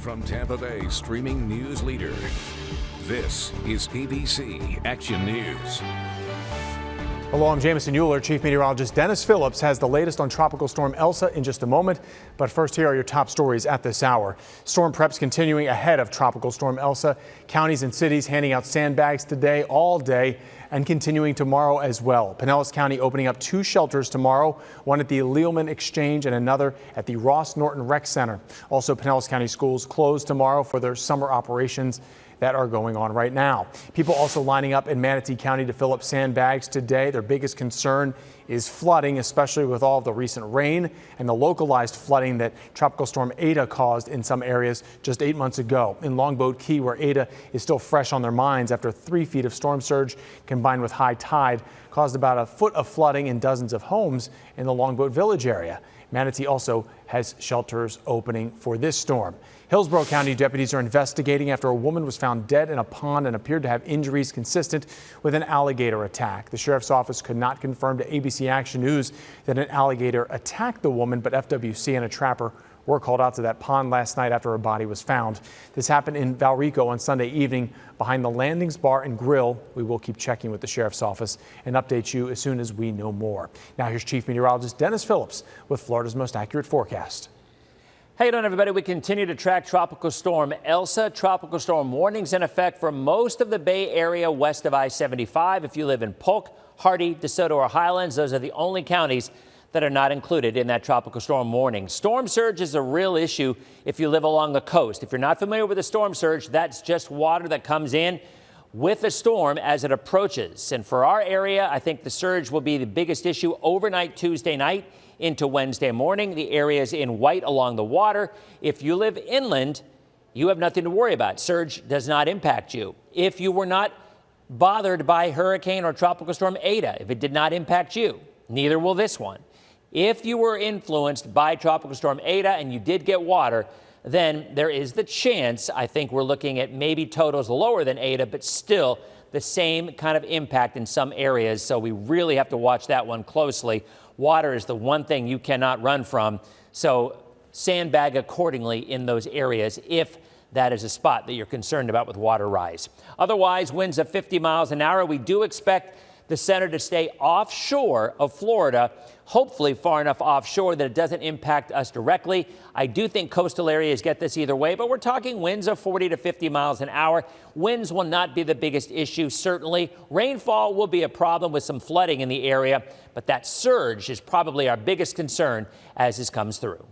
From Tampa Bay streaming news leader, this is ABC Action News. Hello, I'm Jamison Euler. Chief Meteorologist Dennis Phillips has the latest on Tropical Storm Elsa in just a moment. But first, here are your top stories at this hour. Storm preps continuing ahead of Tropical Storm Elsa. Counties and cities handing out sandbags today, all day, and continuing tomorrow as well. Pinellas County opening up 2 shelters tomorrow, one at the Lealman Exchange and another at the Ross Norton Rec Center. Also, Pinellas County schools closed tomorrow for their summer operations that are going on right now. People also lining up in Manatee County to fill up sandbags today. Their biggest concern is flooding, especially with all of the recent rain and the localized flooding that Tropical Storm Ada caused in some areas just 8 months ago. In Longboat Key, where Ada is still fresh on their minds after 3 feet of storm surge combined with high tide caused about a foot of flooding in dozens of homes in the Longboat Village area. Manatee also has shelters opening for this storm. Hillsborough County deputies are investigating after a woman was found dead in a pond and appeared to have injuries consistent with an alligator attack. The sheriff's office could not confirm to ABC Action News that an alligator attacked the woman, but FWC and a trapper were called out to that pond last night after her body was found. This happened in Valrico on Sunday evening behind the Landings Bar and Grill. We will keep checking with the sheriff's office and update you as soon as we know more. Now here's Chief Meteorologist Dennis Phillips with Florida's most accurate forecast. How you doing, everybody? We continue to track Tropical Storm Elsa. Tropical storm warnings in effect for most of the Bay Area west of I-75. If you live in Polk, Hardee, DeSoto, or Highlands, those are the only counties that are not included in that tropical storm warning. Storm surge is a real issue if you live along the coast. If you're not familiar with a storm surge, that's just water that comes in with a storm as it approaches. And for our area, I think the surge will be the biggest issue overnight Tuesday night into Wednesday morning. The areas in white along the water. If you live inland, you have nothing to worry about. Surge does not impact you. If you were not bothered by Hurricane or Tropical Storm Ada, if it did not impact you, neither will this one. If you were influenced by Tropical Storm Ada and you did get water, then there is the chance, I think we're looking at maybe totals lower than Ada, but still the same kind of impact in some areas. So we really have to watch that one closely. Water is the one thing you cannot run from. So sandbag accordingly in those areas if that is a spot that you're concerned about with water rise. Otherwise, winds of 50 miles an hour. We do expect the center to stay offshore of Florida, hopefully far enough offshore that it doesn't impact us directly. I do think coastal areas get this either way, but we're talking winds of 40 to 50 miles an hour. Winds will not be the biggest issue, certainly. Rainfall will be a problem with some flooding in the area, but that surge is probably our biggest concern as this comes through.